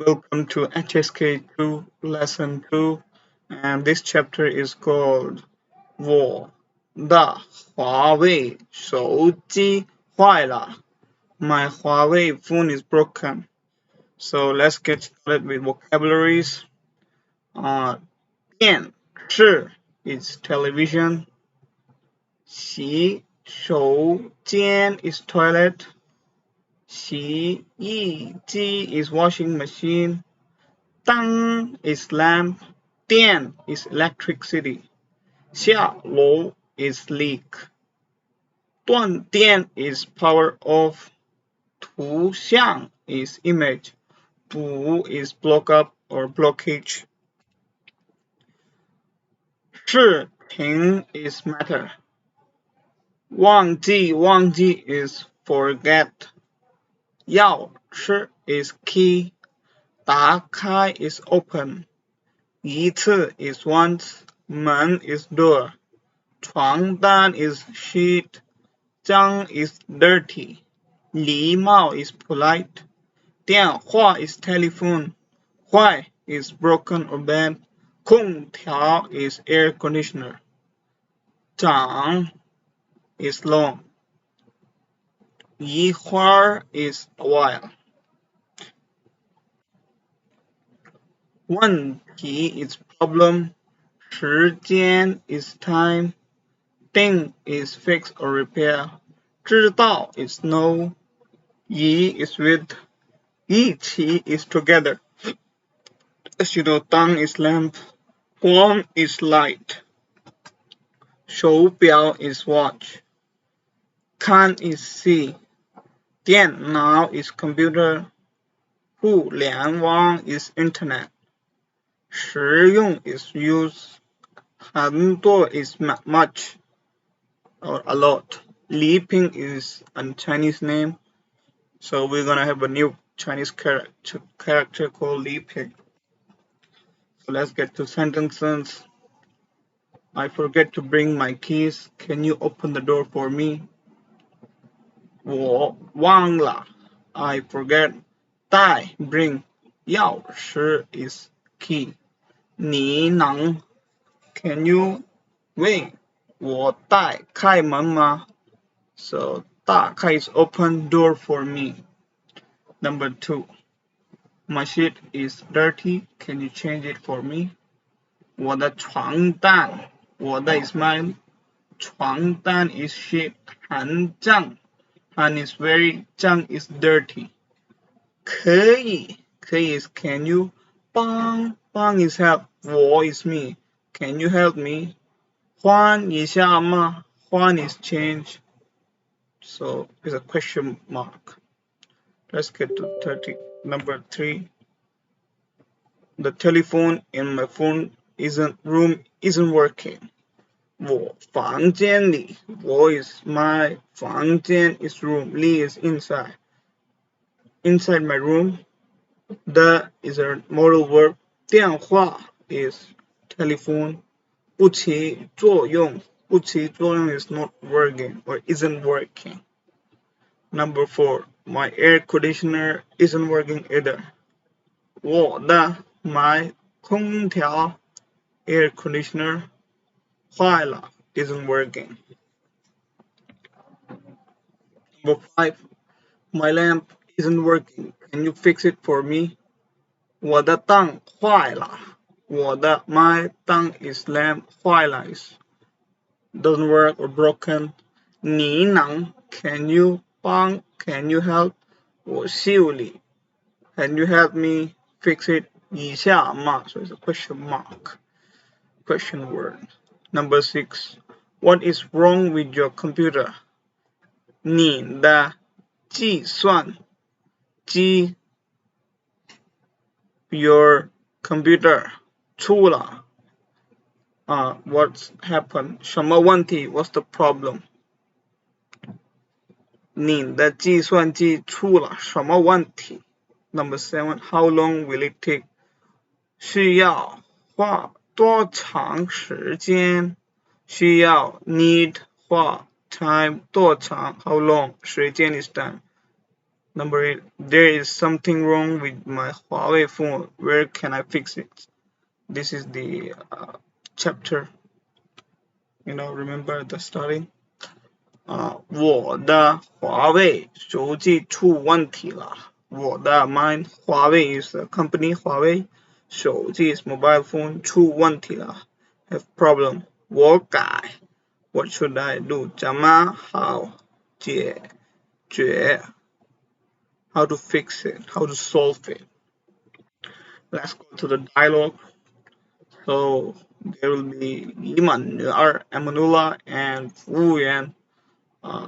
Welcome to HSK 2 Lesson 2, and this chapter is called 我的华为手机坏了. My Huawei phone is broken. So let's get started with vocabularies. 电视 is television. 洗手间 is toilet. 洗衣机 is washing machine. 灯 is lamp. 电 is electricity. 下楼 is leak. 断电 is power off. 图像 is image. 堵 is block up or blockage. 视频 is matter. 忘记 is forget. 钥匙 is key. 打开 is open. 一次 is once. 门 is door. 床单 is sheet. 脏 is dirty. 礼貌 is polite. 电话 is telephone. 坏 is broken or bad. 空调 is air conditioner. 长 is long. 一会儿 is a while. 问题 is problem. 时间 is time. Thing is fix or repair. 知道 is know. 一 is with. 一起 is together. As you know, 灯 is lamp. 光 is light. 手表 is watch. 看 is see. 电脑 is computer. 互联网 is internet. 实用 is use. 很多 is much or a lot. Li-Ping is a Chinese name, so we're gonna have a new Chinese character called Li-Ping. So let's get to sentences. I forget to bring my keys. Can you open the door for me? 我忘了 I forget. 带 bring. 钥匙 is key. 你能 Can you wait? 我带开门吗? So 打开 is open door for me. Number 2. My sheet is dirty. Can you change it for me? 我的床单 is mine. 床单 is sheet. 很脏 is very 脏 is dirty. 可以 is can you. 帮 is help. 我 is me. Can you help me? 换一下吗? is change. So it's a question mark. Let's get to number 3. The telephone in my phone isn't working. 我房间里 is my 房间 is room. Li is inside. Inside my room. The is a modal verb. 电话 is telephone. 不起作用 is not working or isn't working. Number 4. My air conditioner isn't working either. 我的 空调 air conditioner 坏了 isn't working. Number 5. My lamp isn't working. Can you fix it for me? 我的灯坏了 my 灯 is lamp 坏了 is doesn't work or broken. 你能 can you 帮 can you help 我修理 can you help me fix it 一下吗 so it's a question mark question word. Number 6. What is wrong with your computer? 你的计算机 your computer 出了 what's happened 什么问题 what's the problem 你的计算机出了什么问题 Number 7. How long will it take 需要花多长时间需要 need 花 time 多长 how long 时间 is time Number 8. There is something wrong with my Huawei phone. Where can I fix it? This is the chapter. Remember the starting? 我的华为手机出问题了。mine Huawei is the company Huawei. 手机 is mobile phone. 出问题了。Have problem. 我改。What should I do? 怎么好解决 How to fix it? How to solve it? Let's go to the dialogue. So there will be Iman, Amanullah, and Wu Yan,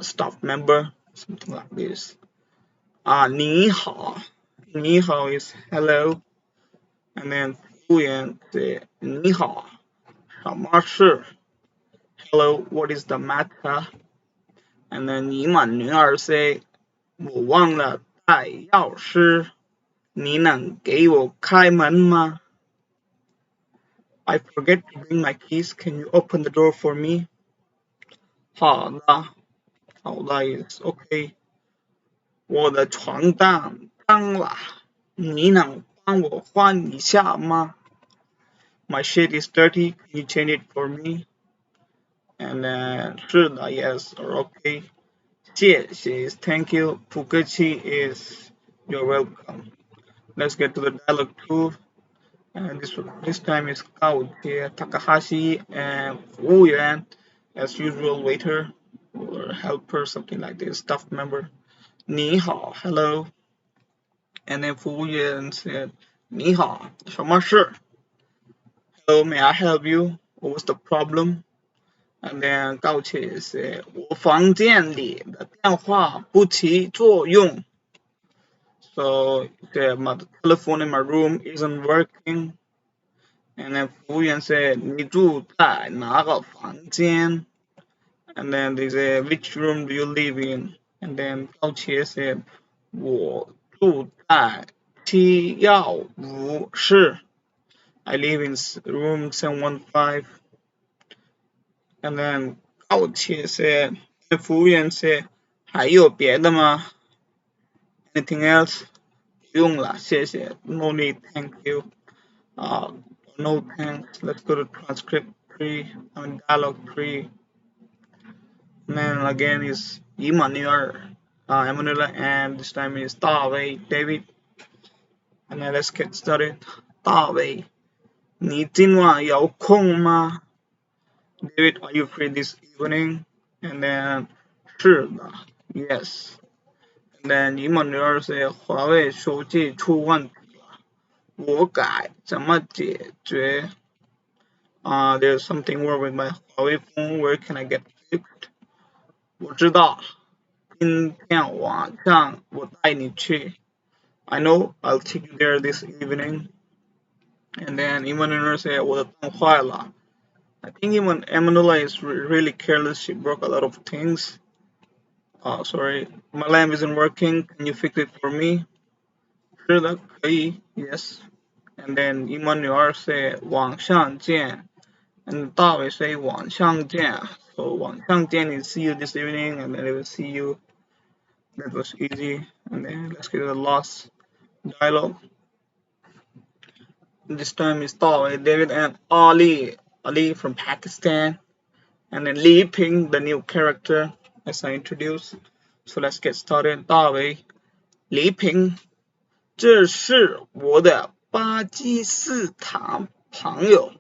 staff member, something like this. 你好 is hello, and then 服务员 say 你好什么事 Hello, what is the matter? And then 你满女儿 say 我忘了带钥匙，你能给我开门吗？ I forget to bring my keys. Can you open the door for me? 好的 is okay. 我的床单脏了，你能帮我换一下吗？ My sheet is dirty. Can you change it for me? And then 是的 yes or okay. 谢谢 is thank you. 不客气 is you're welcome. Let's get to the dialogue 2. And this time is Kaotie, Takahashi, and Wu Yuan, as usual, waiter or helper, something like this, staff member. 你好 hello. And then Fu Yuan said, 你好什么事 Hello, may I help you? What was the problem? And then Gao Qie said, 我房间里的电话不起作用. So my telephone in my room isn't working. And then 服务员 said, 你住在哪个房间? And then they said, which room do you live in? And then 高切 said, 我住在715室. I live in room 715. And then 高切 said, the 服务员 said, 还有别的吗? Anything else? 不用了，谢谢. No need, thank you. No thanks. Let's go to transcript 3, dialogue 3. And then again is Emmanuel, and this time is Dawei, David. And then let's get started. Dawei, 你今晚有空吗? David, are you free this evening? And then 是的 yes. And then Emmanuel say 华为手机出问题了，我改怎么解决? There's something wrong with my Huawei phone. Where can I get fixed? 我知道，今天晚上我带你去. I know, I'll take you there this evening. And then Imanula said, 我的灯坏了. I think even Emanuela is really careless. She broke a lot of things. Sorry, my lamp isn't working. Can you fix it for me? 是的，可以. Yes. And then Emmanuel said, 晚上见. And Dawei say 晚上见. So 晚上见 is see you this evening, and then they will see you. That was easy. And then let's get to the last dialogue. This time is Dawei, David, and Ali. Ali from Pakistan. And then Li Ping, the new character, as I introduced. So let's get started. Dawei, Li Ping, 这是我的巴基斯坦朋友.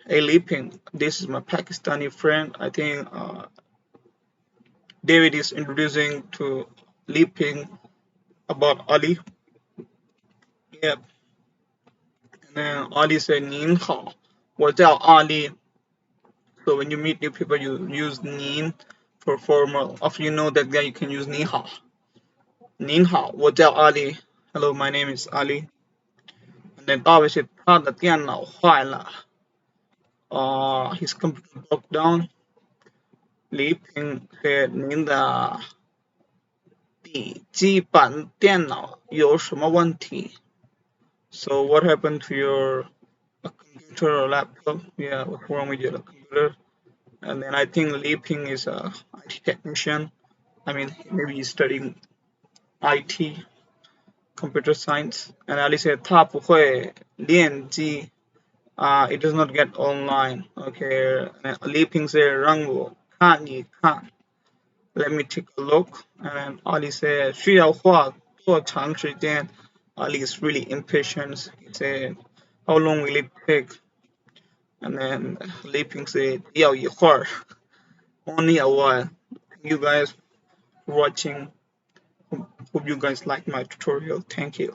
Hey Li Ping, this is my Pakistani friend. I think David is introducing to Li Ping about Ali. Yep. And then Ali said, 您好，我叫Ali. So when you meet new people, you use 您 for formal. After you know that guy, you can use 你好. 您好，我叫Ali. Hello, my name is Ali. And then 大卫 said, 他的电脑坏了. His computer broke down. Li Ping said, 您的笔记本电脑有什么问题? So what happened to your computer or laptop? Yeah, what's wrong with your computer? And then I think Li Ping is a IT technician. I mean, maybe he's studying IT computer science. And Ali said 他不会练机 it does not get online. Okay, and Ali Ping said 让我看一看. Let me take a look. And Ali said 需要花多长时间? Ali is really impatient. He said how long will it take? And then Li Ping said 要一会儿, only a while. Thank you guys for watching. Hope you guys like my tutorial. Thank you.